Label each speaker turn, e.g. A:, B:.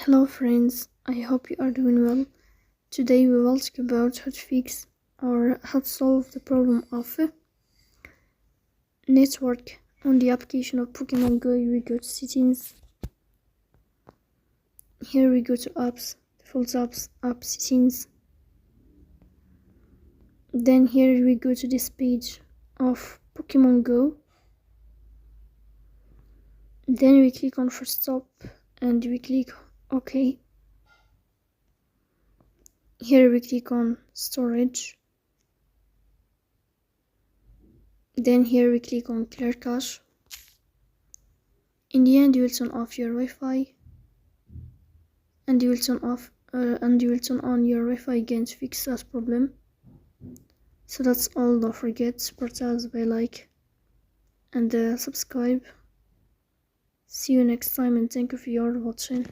A: Hello friends, I hope you are doing well. Today we will talk about how to fix or how to solve the problem of network on the application of Pokémon Go. We go to settings. Here we go to apps, default apps, app settings. Then here we go to this page of Pokémon Go. Then we click on first stop and we click OK. Here we click on storage. Then here we click on clear cache. In the end, you will turn off your Wi-Fi, and you will turn on your Wi-Fi again to fix that problem. So that's all. Don't forget to support us by like and subscribe. See you next time, and thank you for your watching.